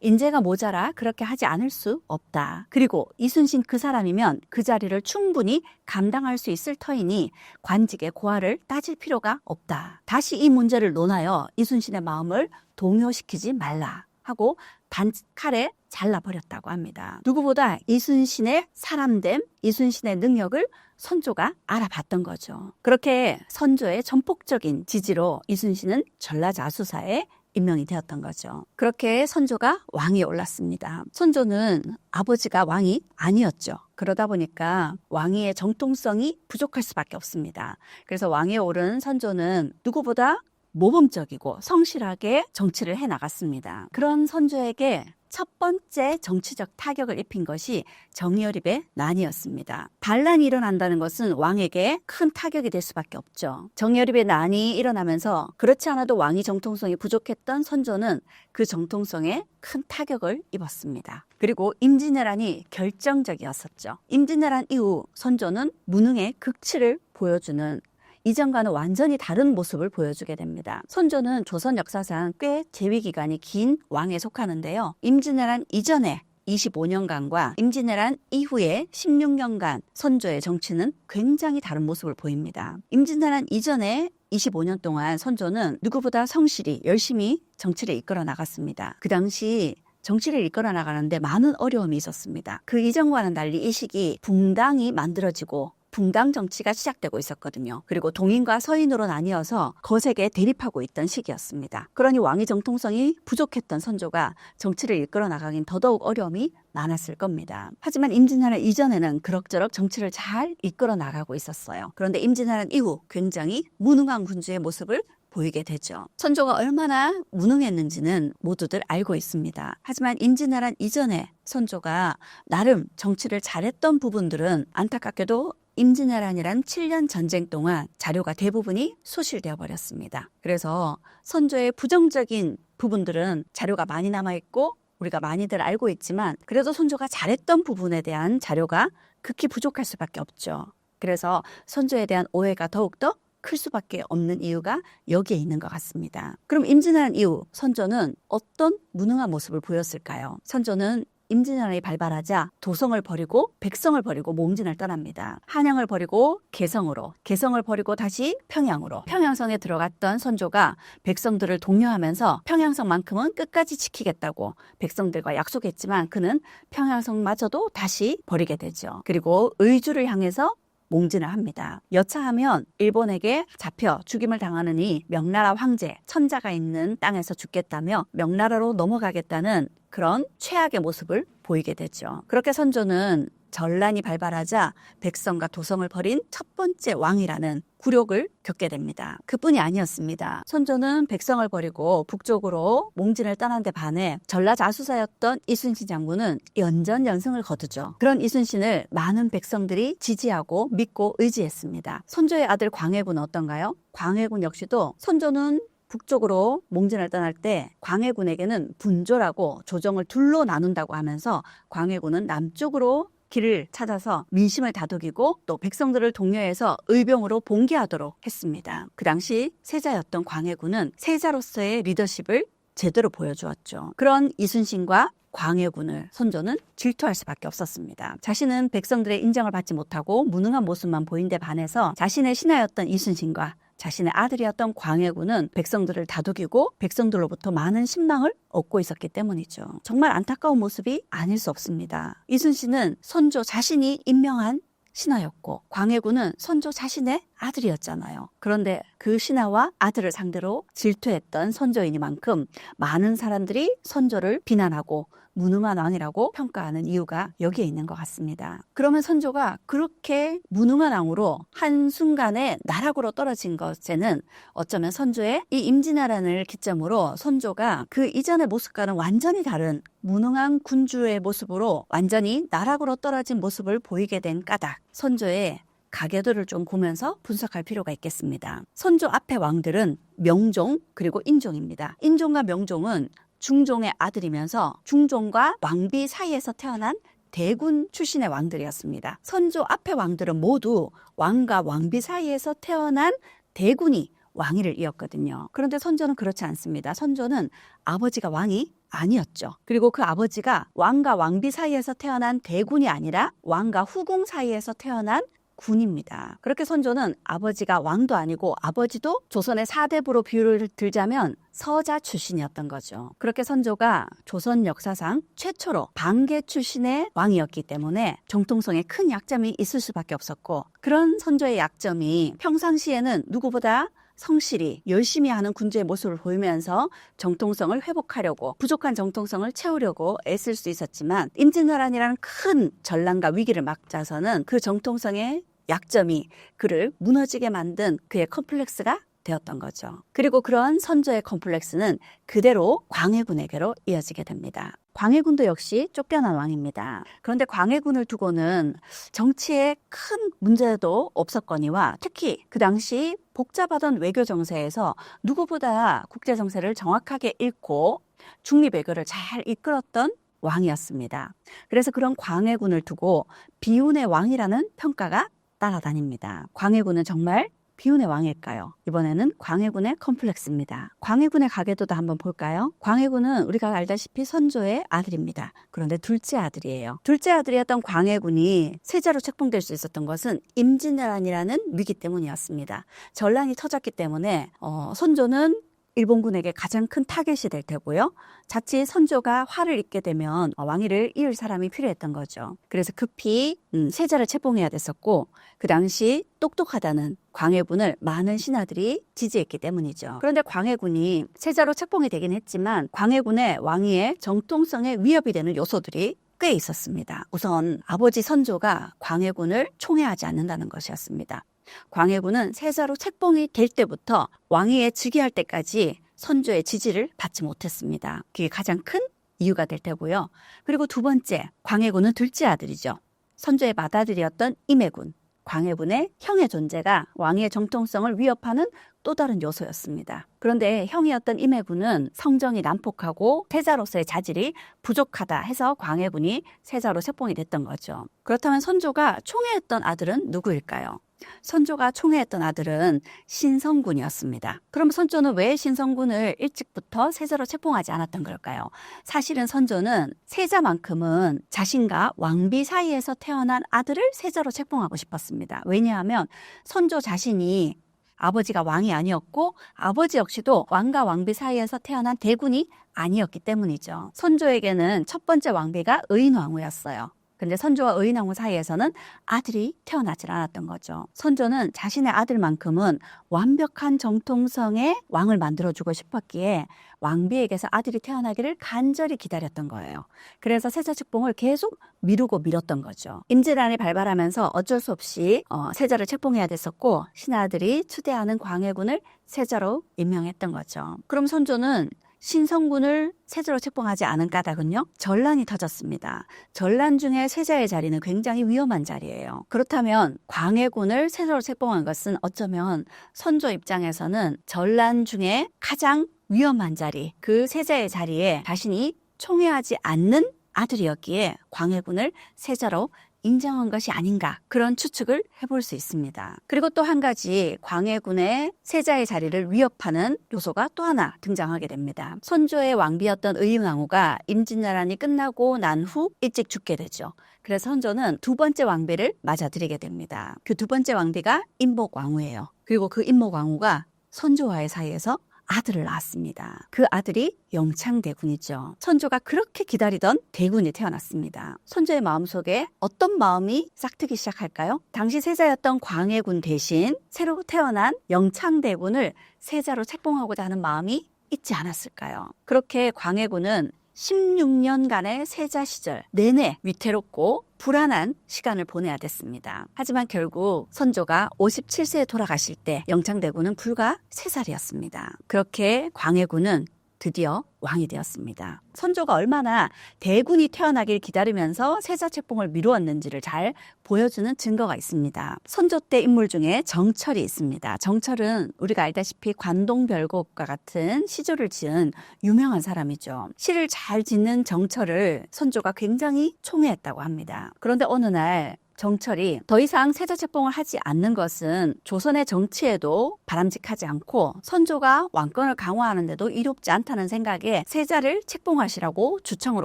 인재가 모자라 그렇게 하지 않을 수 없다. 그리고 이순신 그 사람이면 그 자리를 충분히 감당할 수 있을 터이니 관직의 고하를 따질 필요가 없다. 다시 이 문제를 논하여 이순신의 마음을 동요시키지 말라 하고 단칼에 잘라버렸다고 합니다. 누구보다 이순신의 사람됨, 이순신의 능력을 선조가 알아봤던 거죠. 그렇게 선조의 전폭적인 지지로 이순신은 전라자수사에 임명이 되었던 거죠. 그렇게 선조가 왕위에 올랐습니다. 선조는 아버지가 왕이 아니었죠. 그러다 보니까 왕위의 정통성이 부족할 수밖에 없습니다. 그래서 왕위에 오른 선조는 누구보다 모범적이고 성실하게 정치를 해나갔습니다. 그런 선조에게 첫 번째 정치적 타격을 입힌 것이 정여립의 난이었습니다. 반란이 일어난다는 것은 왕에게 큰 타격이 될 수밖에 없죠. 정여립의 난이 일어나면서 그렇지 않아도 왕위 정통성이 부족했던 선조는 그 정통성에 큰 타격을 입었습니다. 그리고 임진왜란이 결정적이었었죠. 임진왜란 이후 선조는 무능의 극치를 보여주는 이전과는 완전히 다른 모습을 보여주게 됩니다. 선조는 조선 역사상 꽤 재위 기간이 긴 왕에 속하는데요. 임진왜란 이전에 25년간과 임진왜란 이후에 16년간 선조의 정치는 굉장히 다른 모습을 보입니다. 임진왜란 이전에 25년 동안 선조는 누구보다 성실히 열심히 정치를 이끌어 나갔습니다. 그 당시 정치를 이끌어 나가는데 많은 어려움이 있었습니다. 그 이전과는 달리 이 시기 붕당이 만들어지고 붕당 정치가 시작되고 있었거든요. 그리고 동인과 서인으로 나뉘어서 거세게 대립하고 있던 시기였습니다. 그러니 왕위 정통성이 부족했던 선조가 정치를 이끌어 나가긴 더더욱 어려움이 많았을 겁니다. 하지만 임진왜란 이전에는 그럭저럭 정치를 잘 이끌어 나가고 있었어요. 그런데 임진왜란 이후 굉장히 무능한 군주의 모습을 보이게 되죠. 선조가 얼마나 무능했는지는 모두들 알고 있습니다. 하지만 임진왜란 이전에 선조가 나름 정치를 잘했던 부분들은 안타깝게도 임진왜란이란 7년 전쟁 동안 자료가 대부분이 소실되어 버렸습니다. 그래서 선조의 부정적인 부분들은 자료가 많이 남아있고 우리가 많이들 알고 있지만 그래도 선조가 잘했던 부분에 대한 자료가 극히 부족할 수밖에 없죠. 그래서 선조에 대한 오해가 더욱더 클 수밖에 없는 이유가 여기에 있는 것 같습니다. 그럼 임진왜란 이후 선조는 어떤 무능한 모습을 보였을까요? 선조는 임진왜란이 발발하자 도성을 버리고 백성을 버리고 몽진을 떠납니다. 한양을 버리고 개성으로, 개성을 버리고 다시 평양으로. 평양성에 들어갔던 선조가 백성들을 독려하면서 평양성만큼은 끝까지 지키겠다고 백성들과 약속했지만 그는 평양성마저도 다시 버리게 되죠. 그리고 의주를 향해서 몽진을 합니다. 여차하면 일본에게 잡혀 죽임을 당하느니 명나라 황제, 천자가 있는 땅에서 죽겠다며 명나라로 넘어가겠다는 그런 최악의 모습을 보이게 되죠. 그렇게 선조는 전란이 발발하자 백성과 도성을 버린 첫 번째 왕이라는 굴욕을 겪게 됩니다. 그뿐이 아니었습니다. 선조는 백성을 버리고 북쪽으로 몽진을 떠난 데 반해 전라자수사였던 이순신 장군은 연전연승을 거두죠. 그런 이순신을 많은 백성들이 지지하고 믿고 의지했습니다. 선조의 아들 광해군은 어떤가요? 광해군 역시도 선조는 북쪽으로 몽진을 떠날 때 광해군에게는 분조라고 조정을 둘로 나눈다고 하면서 광해군은 남쪽으로 길을 찾아서 민심을 다독이고 또 백성들을 독려해서 의병으로 봉기하도록 했습니다. 그 당시 세자였던 광해군은 세자로서의 리더십을 제대로 보여주었죠. 그런 이순신과 광해군을 선조는 질투할 수밖에 없었습니다. 자신은 백성들의 인정을 받지 못하고 무능한 모습만 보인 데 반해서 자신의 신하였던 이순신과 자신의 아들이었던 광해군은 백성들을 다독이고 백성들로부터 많은 신망을 얻고 있었기 때문이죠. 정말 안타까운 모습이 아닐 수 없습니다. 이순신은 선조 자신이 임명한 신하였고 광해군은 선조 자신의 아들이었잖아요. 그런데 그 신하와 아들을 상대로 질투했던 선조이니만큼 많은 사람들이 선조를 비난하고 무능한 왕이라고 평가하는 이유가 여기에 있는 것 같습니다. 그러면 선조가 그렇게 무능한 왕으로 한순간에 나락으로 떨어진 것에는 어쩌면 선조의 이 임진왜란을 기점으로 선조가 그 이전의 모습과는 완전히 다른 무능한 군주의 모습으로 완전히 나락으로 떨어진 모습을 보이게 된 까닭, 선조의 가계도를 좀 보면서 분석할 필요가 있겠습니다. 선조 앞의 왕들은 명종 그리고 인종입니다. 인종과 명종은 중종의 아들이면서 중종과 왕비 사이에서 태어난 대군 출신의 왕들이었습니다. 선조 앞의 왕들은 모두 왕과 왕비 사이에서 태어난 대군이 왕위를 이었거든요. 그런데 선조는 그렇지 않습니다. 선조는 아버지가 왕이 아니었죠. 그리고 그 아버지가 왕과 왕비 사이에서 태어난 대군이 아니라 왕과 후궁 사이에서 태어난 군입니다. 그렇게 선조는 아버지가 왕도 아니고 아버지도 조선의 4대부로 비유를 들자면 서자 출신이었던 거죠. 그렇게 선조가 조선 역사상 최초로 방계 출신의 왕이었기 때문에 정통성에 큰 약점이 있을 수밖에 없었고 그런 선조의 약점이 평상시에는 누구보다 성실히 열심히 하는 군주의 모습을 보이면서 정통성을 회복하려고 부족한 정통성을 채우려고 애쓸 수 있었지만 임진왜란이라는 큰 전란과 위기를 맞아서는 그 정통성의 약점이 그를 무너지게 만든 그의 컴플렉스가 되었던 거죠. 그리고 그런 선조의 컴플렉스는 그대로 광해군에게로 이어지게 됩니다. 광해군도 역시 쫓겨난 왕입니다. 그런데 광해군을 두고는 정치에 큰 문제도 없었거니와 특히 그 당시 복잡하던 외교 정세에서 누구보다 국제 정세를 정확하게 읽고 중립외교를 잘 이끌었던 왕이었습니다. 그래서 그런 광해군을 두고 비운의 왕이라는 평가가 따라다닙니다. 광해군은 정말 비운의 왕일까요? 이번에는 광해군의 컴플렉스입니다. 광해군의 가계도도 한번 볼까요? 광해군은 우리가 알다시피 선조의 아들입니다. 그런데 둘째 아들이에요. 둘째 아들이었던 광해군이 세자로 책봉될 수 있었던 것은 임진왜란이라는 위기 때문이었습니다. 전란이 터졌기 때문에 선조는 일본군에게 가장 큰 타겟이 될 테고요. 자칫 선조가 화를 입게 되면 왕위를 이을 사람이 필요했던 거죠. 그래서 급히 세자를 책봉해야 됐었고 그 당시 똑똑하다는 광해군을 많은 신하들이 지지했기 때문이죠. 그런데 광해군이 세자로 책봉이 되긴 했지만 광해군의 왕위의 정통성에 위협이 되는 요소들이 꽤 있었습니다. 우선 아버지 선조가 광해군을 총애하지 않는다는 것이었습니다. 광해군은 세자로 책봉이 될 때부터 왕위에 즉위할 때까지 선조의 지지를 받지 못했습니다. 그게 가장 큰 이유가 될 테고요. 그리고 두 번째, 광해군은 둘째 아들이죠. 선조의 맏아들이었던 임해군. 광해군의 형의 존재가 왕위의 정통성을 위협하는 또 다른 요소였습니다. 그런데 형이었던 임해군은 성정이 난폭하고 세자로서의 자질이 부족하다 해서 광해군이 세자로 책봉이 됐던 거죠. 그렇다면 선조가 총애했던 아들은 누구일까요? 선조가 총애했던 아들은 신성군이었습니다. 그럼 선조는 왜 신성군을 일찍부터 세자로 책봉하지 않았던 걸까요? 사실은 선조는 세자만큼은 자신과 왕비 사이에서 태어난 아들을 세자로 책봉하고 싶었습니다. 왜냐하면 선조 자신이 아버지가 왕이 아니었고 아버지 역시도 왕과 왕비 사이에서 태어난 대군이 아니었기 때문이죠. 선조에게는 첫 번째 왕비가 의인왕후였어요. 근데 선조와 의인왕후 사이에서는 아들이 태어나질 않았던 거죠. 선조는 자신의 아들만큼은 완벽한 정통성의 왕을 만들어주고 싶었기에 왕비에게서 아들이 태어나기를 간절히 기다렸던 거예요. 그래서 세자 책봉을 계속 미루고 미뤘던 거죠. 임진왜란이 발발하면서 어쩔 수 없이 세자를 책봉해야 됐었고 신하들이 추대하는 광해군을 세자로 임명했던 거죠. 그럼 선조는 신성군을 세자로 책봉하지 않은 까닭은요, 전란이 터졌습니다. 전란 중에 세자의 자리는 굉장히 위험한 자리예요. 그렇다면 광해군을 세자로 책봉한 것은 어쩌면 선조 입장에서는 전란 중에 가장 위험한 자리, 그 세자의 자리에 자신이 총애하지 않는 아들이었기에 광해군을 세자로 인정한 것이 아닌가, 그런 추측을 해볼 수 있습니다. 그리고 또 한 가지 광해군의 세자의 자리를 위협하는 요소가 또 하나 등장하게 됩니다. 선조의 왕비였던 의인왕후가 임진왜란이 끝나고 난 후 일찍 죽게 되죠. 그래서 선조는 두 번째 왕비를 맞아들이게 됩니다. 그 두 번째 왕비가 임목왕후예요. 그리고 그 임목왕후가 선조와의 사이에서 아들을 낳았습니다. 그 아들이 영창대군이죠. 선조가 그렇게 기다리던 대군이 태어났습니다. 선조의 마음속에 어떤 마음이 싹트기 시작할까요? 당시 세자였던 광해군 대신 새로 태어난 영창대군을 세자로 책봉하고자 하는 마음이 있지 않았을까요? 그렇게 광해군은 16년간의 세자 시절 내내 위태롭고 불안한 시간을 보내야 됐습니다. 하지만 결국 선조가 57세에 돌아가실 때 영창대군은 불과 3살이었습니다. 그렇게 광해군은 드디어 왕이 되었습니다. 선조가 얼마나 대군이 태어나길 기다리면서 세자 책봉을 미루었는지를 잘 보여주는 증거가 있습니다. 선조 때 인물 중에 정철이 있습니다. 정철은 우리가 알다시피 관동별곡과 같은 시조를 지은 유명한 사람이죠. 시를 잘 짓는 정철을 선조가 굉장히 총애했다고 합니다. 그런데 어느 날 정철이 더 이상 세자 책봉을 하지 않는 것은 조선의 정치에도 바람직하지 않고 선조가 왕권을 강화하는데도 이롭지 않다는 생각에 세자를 책봉하시라고 주청을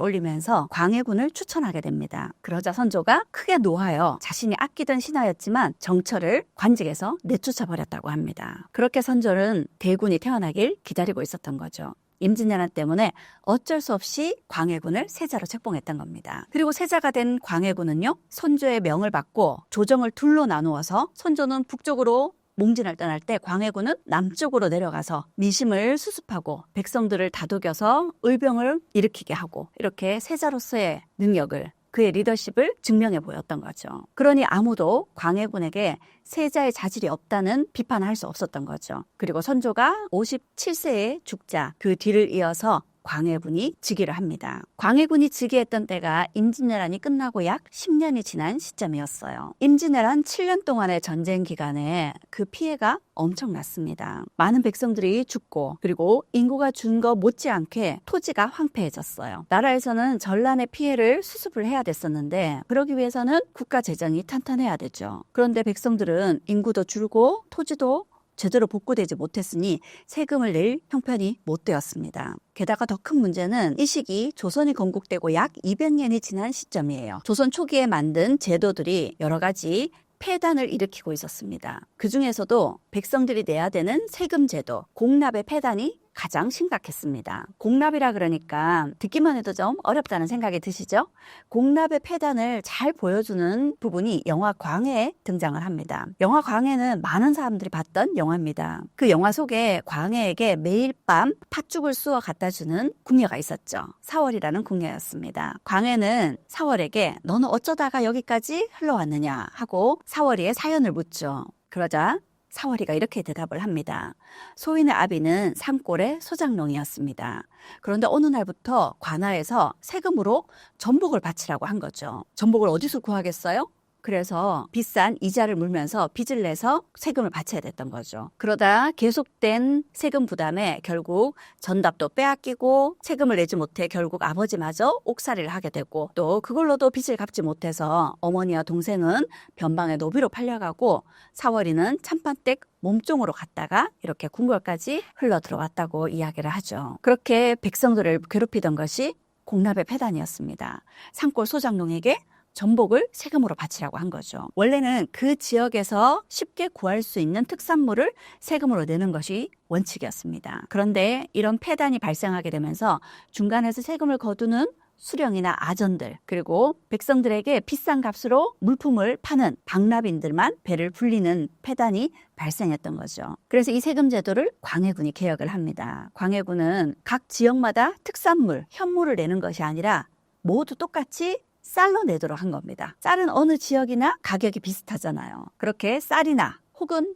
올리면서 광해군을 추천하게 됩니다. 그러자 선조가 크게 노하여 자신이 아끼던 신하였지만 정철을 관직에서 내쫓아버렸다고 합니다. 그렇게 선조는 대군이 태어나길 기다리고 있었던 거죠. 임진왜란 때문에 어쩔 수 없이 광해군을 세자로 책봉했던 겁니다. 그리고 세자가 된 광해군은요, 선조의 명을 받고 조정을 둘로 나누어서 선조는 북쪽으로 몽진을 떠날 때 광해군은 남쪽으로 내려가서 민심을 수습하고 백성들을 다독여서 의병을 일으키게 하고 이렇게 세자로서의 능력을, 그의 리더십을 증명해 보였던 거죠. 그러니 아무도 광해군에게 세자의 자질이 없다는 비판을 할 수 없었던 거죠. 그리고 선조가 57세에 죽자 그 뒤를 이어서 광해군이 즉위를 합니다. 광해군이 즉위했던 때가 임진왜란이 끝나고 약 10년이 지난 시점이었어요. 임진왜란 7년 동안의 전쟁 기간에 그 피해가 엄청났습니다. 많은 백성들이 죽고 그리고 인구가 준 거 못지않게 토지가 황폐해졌어요. 나라에서는 전란의 피해를 수습을 해야 됐었는데 그러기 위해서는 국가 재정이 탄탄해야 되죠. 그런데 백성들은 인구도 줄고 토지도 제대로 복구되지 못했으니 세금을 낼 형편이 못 되었습니다. 게다가 더 큰 문제는 이 시기 조선이 건국되고 약 200년이 지난 시점이에요. 조선 초기에 만든 제도들이 여러 가지 폐단을 일으키고 있었습니다. 그 중에서도 백성들이 내야 되는 세금 제도, 공납의 폐단이 가장 심각했습니다. 공납이라 그러니까 듣기만 해도 좀 어렵다는 생각이 드시죠? 공납의 폐단을 잘 보여주는 부분이 영화 광해에 등장을 합니다. 영화 광해는 많은 사람들이 봤던 영화입니다. 그 영화 속에 광해에게 매일 밤 팥죽을 쑤어 갖다 주는 궁녀가 있었죠. 사월이라는 궁녀였습니다. 광해는 사월에게 너는 어쩌다가 여기까지 흘러왔느냐 하고 사월이의 사연을 묻죠. 그러자 사월이가 이렇게 대답을 합니다. 소인의 아비는 산골의 소장농이었습니다. 그런데 어느 날부터 관아에서 세금으로 전복을 바치라고 한 거죠. 전복을 어디서 구하겠어요? 그래서 비싼 이자를 물면서 빚을 내서 세금을 바쳐야 됐던 거죠. 그러다 계속된 세금 부담에 결국 전답도 빼앗기고 세금을 내지 못해 결국 아버지마저 옥살이를 하게 되고 또 그걸로도 빚을 갚지 못해서 어머니와 동생은 변방의 노비로 팔려가고 사월이는 참판댁 몸종으로 갔다가 이렇게 궁궐까지 흘러 들어왔다고 이야기를 하죠. 그렇게 백성들을 괴롭히던 것이 공납의 폐단이었습니다. 산골 소장농에게 전복을 세금으로 바치라고 한 거죠. 원래는 그 지역에서 쉽게 구할 수 있는 특산물을 세금으로 내는 것이 원칙이었습니다. 그런데 이런 폐단이 발생하게 되면서 중간에서 세금을 거두는 수령이나 아전들 그리고 백성들에게 비싼 값으로 물품을 파는 방납인들만 배를 불리는 폐단이 발생했던 거죠. 그래서 이 세금 제도를 광해군이 개혁을 합니다. 광해군은 각 지역마다 특산물, 현물을 내는 것이 아니라 모두 똑같이 쌀로 내도록 한 겁니다. 쌀은 어느 지역이나 가격이 비슷하잖아요. 그렇게 쌀이나 혹은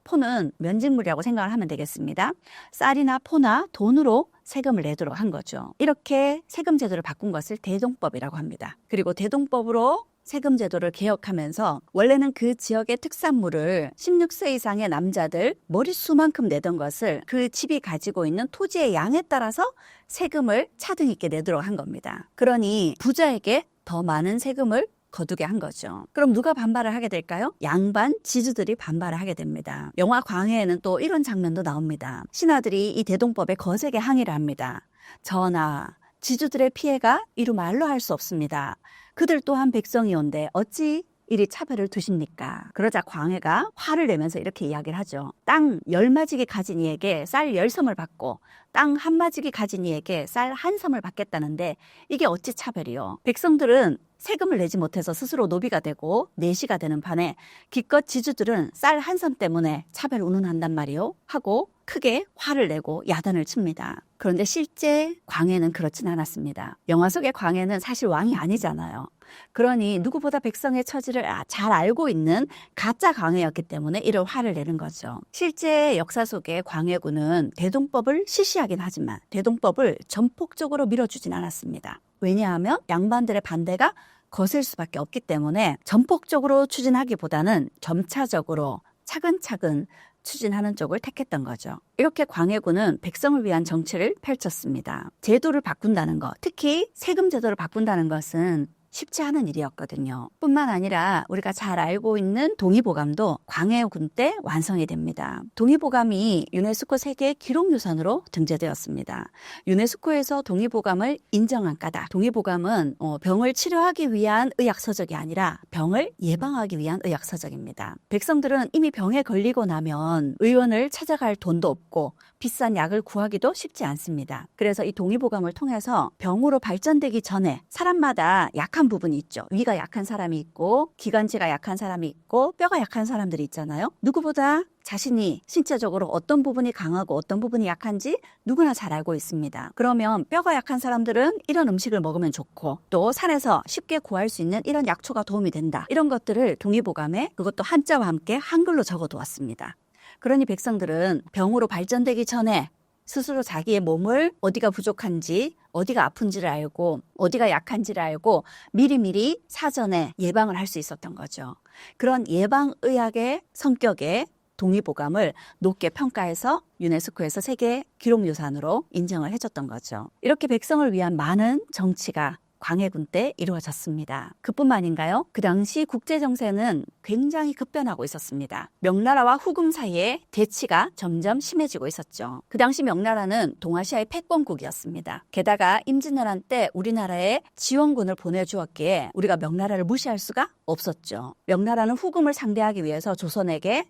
포는 면직물이라고 생각을 하면 되겠습니다. 쌀이나 포나 돈으로 세금을 내도록 한 거죠. 이렇게 세금 제도를 바꾼 것을 대동법이라고 합니다. 그리고 대동법으로 세금 제도를 개혁하면서 원래는 그 지역의 특산물을 16세 이상의 남자들 머릿수만큼 내던 것을 그 집이 가지고 있는 토지의 양에 따라서 세금을 차등 있게 내도록 한 겁니다. 그러니 부자에게 더 많은 세금을 거두게 한 거죠. 그럼 누가 반발을 하게 될까요? 양반 지주들이 반발을 하게 됩니다. 영화 광해에는 또 이런 장면도 나옵니다. 신하들이 이 대동법에 거세게 항의를 합니다. 전하, 지주들의 피해가 이루 말로 할 수 없습니다. 그들 또한 백성이온데 어찌 이리 차별을 두십니까? 그러자 광해가 화를 내면서 이렇게 이야기를 하죠. 땅 10마지기 가진 이에게 쌀 10섬을 받고 땅 1마지기 가진 이에게 쌀 1섬을 받겠다는데 이게 어찌 차별이요? 백성들은 세금을 내지 못해서 스스로 노비가 되고 내시가 되는 판에 기껏 지주들은 쌀 1섬 때문에 차별 운운한단 말이요? 하고 크게 화를 내고 야단을 칩니다. 그런데 실제 광해는 그렇진 않았습니다. 영화 속의 광해는 사실 왕이 아니잖아요. 그러니 누구보다 백성의 처지를 잘 알고 있는 가짜 광해였기 때문에 이런 화를 내는 거죠. 실제 역사 속에 광해군은 대동법을 실시하긴 하지만 대동법을 전폭적으로 밀어주진 않았습니다. 왜냐하면 양반들의 반대가 거셀 수밖에 없기 때문에 전폭적으로 추진하기보다는 점차적으로 차근차근 추진하는 쪽을 택했던 거죠. 이렇게 광해군은 백성을 위한 정치를 펼쳤습니다. 제도를 바꾼다는 것, 특히 세금 제도를 바꾼다는 것은 쉽지 않은 일이었거든요. 뿐만 아니라 우리가 잘 알고 있는 동의보감도 광해군 때 완성이 됩니다. 동의보감이 유네스코 세계 기록유산으로 등재되었습니다. 유네스코에서 동의보감을 인정한 까닭, 동의보감은 병을 치료하기 위한 의학서적이 아니라 병을 예방하기 위한 의학서적입니다. 백성들은 이미 병에 걸리고 나면 의원을 찾아갈 돈도 없고 비싼 약을 구하기도 쉽지 않습니다. 그래서 이 동의보감을 통해서 병으로 발전되기 전에 사람마다 약한 부분이 있죠. 위가 약한 사람이 있고 기관지가 약한 사람이 있고 뼈가 약한 사람들이 있잖아요. 누구보다 자신이 신체적으로 어떤 부분이 강하고 어떤 부분이 약한지 누구나 잘 알고 있습니다. 그러면 뼈가 약한 사람들은 이런 음식을 먹으면 좋고 또 산에서 쉽게 구할 수 있는 이런 약초가 도움이 된다. 이런 것들을 동의보감에 그것도 한자와 함께 한글로 적어두었습니다. 그러니 백성들은 병으로 발전되기 전에 스스로 자기의 몸을 어디가 부족한지 어디가 아픈지를 알고 어디가 약한지를 알고 미리미리 사전에 예방을 할 수 있었던 거죠. 그런 예방의학의 성격의 동의보감을 높게 평가해서 유네스코에서 세계 기록유산으로 인정을 해줬던 거죠. 이렇게 백성을 위한 많은 정치가 광해군 때 이루어졌습니다. 그뿐만인가요? 그 당시 국제정세는 굉장히 급변하고 있었습니다. 명나라와 후금 사이에 대치가 점점 심해지고 있었죠. 그 당시 명나라는 동아시아의 패권국이었습니다. 게다가 임진왜란 때 우리나라에 지원군을 보내주었기에 우리가 명나라를 무시할 수가 없었죠. 명나라는 후금을 상대하기 위해서 조선에게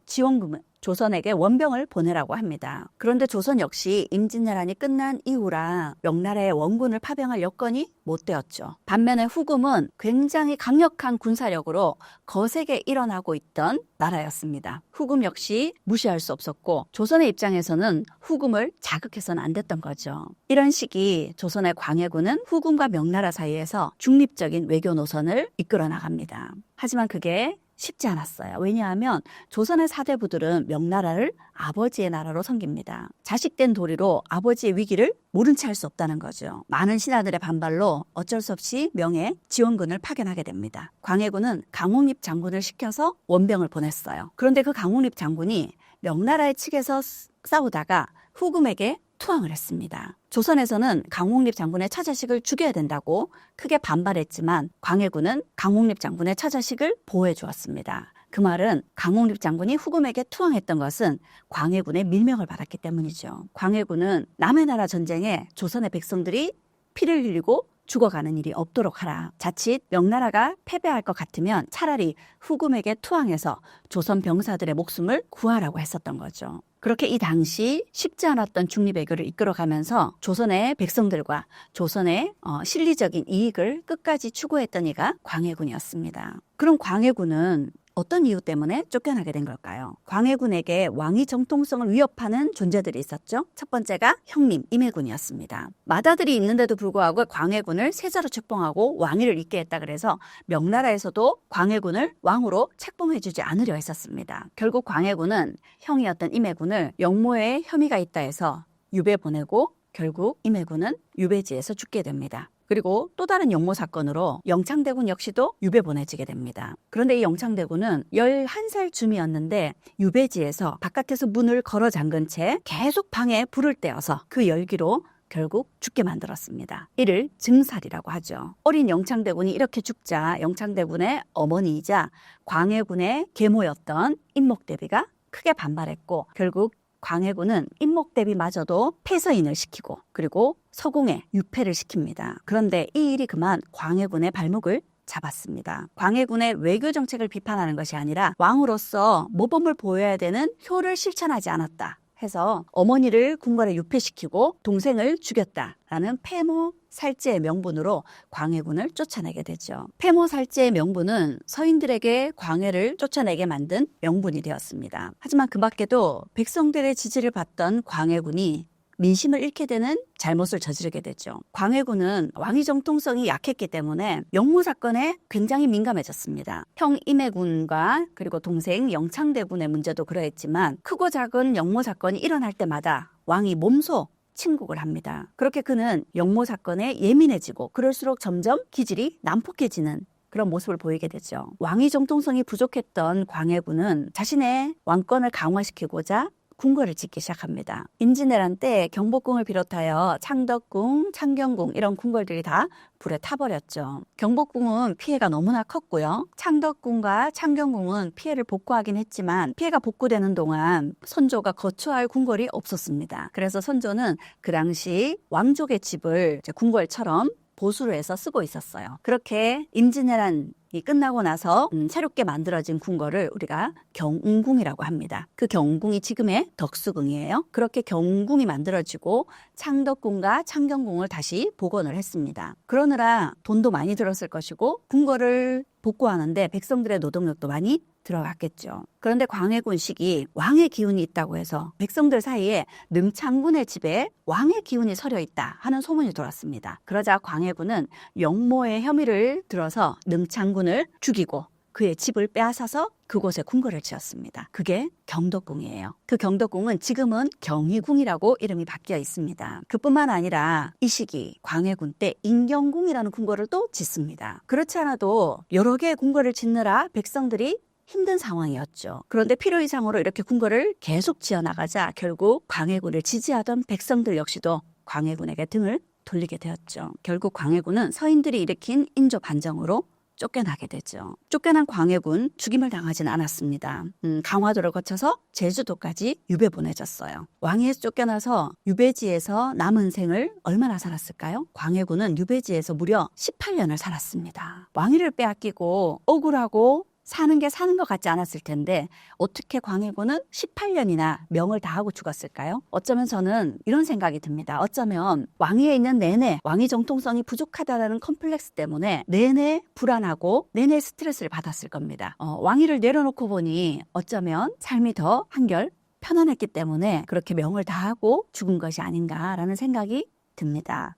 원병을 보내라고 합니다. 그런데 조선 역시 임진왜란이 끝난 이후라 명나라의 원군을 파병할 여건이 못 되었죠. 반면에 후금은 굉장히 강력한 군사력으로 거세게 일어나고 있던 나라였습니다. 후금 역시 무시할 수 없었고 조선의 입장에서는 후금을 자극해서는 안 됐던 거죠. 이런 시기 조선의 광해군은 후금과 명나라 사이에서 중립적인 외교 노선을 이끌어 나갑니다. 하지만 그게 쉽지 않았어요. 왜냐하면 조선의 사대부들은 명나라를 아버지의 나라로 섬깁니다. 자식된 도리로 아버지의 위기를 모른 채 할 수 없다는 거죠. 많은 신하들의 반발로 어쩔 수 없이 명예 지원군을 파견하게 됩니다. 광해군은 강홍립 장군을 시켜서 원병을 보냈어요. 그런데 그 강홍립 장군이 명나라의 측에서 싸우다가 후금에게 투항을 했습니다. 조선에서는 강홍립 장군의 처자식을 죽여야 된다고 크게 반발했지만 광해군은 강홍립 장군의 처자식을 보호해 주었습니다. 그 말은 강홍립 장군이 후금에게 투항했던 것은 광해군의 밀명을 받았기 때문이죠. 광해군은 남의 나라 전쟁에 조선의 백성들이 피를 흘리고 죽어가는 일이 없도록 하라. 자칫 명나라가 패배할 것 같으면 차라리 후금에게 투항해서 조선 병사들의 목숨을 구하라고 했었던 거죠. 그렇게 이 당시 쉽지 않았던 중립외교를 이끌어가면서 조선의 백성들과 조선의 실리적인 이익을 끝까지 추구했던 이가 광해군이었습니다. 그럼 광해군은 어떤 이유 때문에 쫓겨나게 된 걸까요? 광해군에게 왕위 정통성을 위협하는 존재들이 있었죠. 첫 번째가 형님 임해군이었습니다. 맏아들이 있는데도 불구하고 광해군을 세자로 책봉하고 왕위를 잇게 했다 그래서 명나라에서도 광해군을 왕으로 책봉해주지 않으려 했었습니다. 결국 광해군은 형이었던 임해군을 영모에 혐의가 있다 해서 유배 보내고 결국 임해군은 유배지에서 죽게 됩니다. 그리고 또 다른 영모 사건으로 영창대군 역시도 유배 보내지게 됩니다. 그런데 이 영창대군은 11살 쯤이었는데 유배지에서 바깥에서 문을 걸어 잠근 채 계속 방에 불을 떼어서 그 열기로 결국 죽게 만들었습니다. 이를 증살이라고 하죠. 어린 영창대군이 이렇게 죽자 영창대군의 어머니이자 광해군의 계모였던 임목대비가 크게 반발했고 결국 광해군은 임목대비마저도 폐서인을 시키고 그리고 서공에 유폐를 시킵니다. 그런데 이 일이 그만 광해군의 발목을 잡았습니다. 광해군의 외교 정책을 비판하는 것이 아니라 왕으로서 모범을 보여야 되는 효를 실천하지 않았다 해서 어머니를 궁궐에 유폐시키고 동생을 죽였다라는 폐모살제의 명분으로 광해군을 쫓아내게 되죠. 폐모살제의 명분은 서인들에게 광해를 쫓아내게 만든 명분이 되었습니다. 하지만 그 밖에도 백성들의 지지를 받던 광해군이 민심을 잃게 되는 잘못을 저지르게 되죠. 광해군은 왕위 정통성이 약했기 때문에 영모 사건에 굉장히 민감해졌습니다. 형 임해군과 그리고 동생 영창대군의 문제도 그러했지만 크고 작은 영모 사건이 일어날 때마다 왕이 몸소 침국을 합니다. 그렇게 그는 영모 사건에 예민해지고 그럴수록 점점 기질이 난폭해지는 그런 모습을 보이게 되죠. 왕위 정통성이 부족했던 광해군은 자신의 왕권을 강화시키고자 궁궐을 짓기 시작합니다. 임진왜란 때 경복궁을 비롯하여 창덕궁, 창경궁 이런 궁궐들이 다 불에 타버렸죠. 경복궁은 피해가 너무나 컸고요. 창덕궁과 창경궁은 피해를 복구하긴 했지만 피해가 복구되는 동안 선조가 거처할 궁궐이 없었습니다. 그래서 선조는 그 당시 왕족의 집을 궁궐처럼 보수를 해서 쓰고 있었어요. 그렇게 임진왜란이 끝나고 나서 새롭게 만들어진 궁궐을 우리가 경운궁이라고 합니다. 그 경운궁이 지금의 덕수궁이에요. 그렇게 경운궁이 만들어지고 창덕궁과 창경궁을 다시 복원을 했습니다. 그러느라 돈도 많이 들었을 것이고 궁궐을 복구하는데 백성들의 노동력도 많이 들어갔겠죠. 그런데 광해군 시기 왕의 기운이 있다고 해서 백성들 사이에 능창군의 집에 왕의 기운이 서려 있다 하는 소문이 돌았습니다. 그러자 광해군은 영모의 혐의를 들어서 능창군을 죽이고 그의 집을 빼앗아서 그곳에 궁궐을 지었습니다. 그게 경덕궁이에요. 그 경덕궁은 지금은 경희궁이라고 이름이 바뀌어 있습니다. 그뿐만 아니라 이 시기 광해군 때 인경궁이라는 궁궐을 또 짓습니다. 그렇지 않아도 여러 개의 궁궐을 짓느라 백성들이 힘든 상황이었죠. 그런데 필요 이상으로 이렇게 궁궐을 계속 지어나가자 결국 광해군을 지지하던 백성들 역시도 광해군에게 등을 돌리게 되었죠. 결국 광해군은 서인들이 일으킨 인조 반정으로 쫓겨나게 되죠. 쫓겨난 광해군 죽임을 당하진 않았습니다. 강화도를 거쳐서 제주도까지 유배 보내졌어요. 왕위에서 쫓겨나서 유배지에서 남은 생을 얼마나 살았을까요? 광해군은 유배지에서 무려 18년을 살았습니다. 왕위를 빼앗기고 억울하고 사는 게 사는 것 같지 않았을 텐데 어떻게 광해군은 18년이나 명을 다하고 죽었을까요? 어쩌면 저는 이런 생각이 듭니다. 어쩌면 왕위에 있는 내내 왕위 정통성이 부족하다는 컴플렉스 때문에 내내 불안하고 내내 스트레스를 받았을 겁니다. 왕위를 내려놓고 보니 어쩌면 삶이 더 한결 편안했기 때문에 그렇게 명을 다하고 죽은 것이 아닌가라는 생각이 듭니다.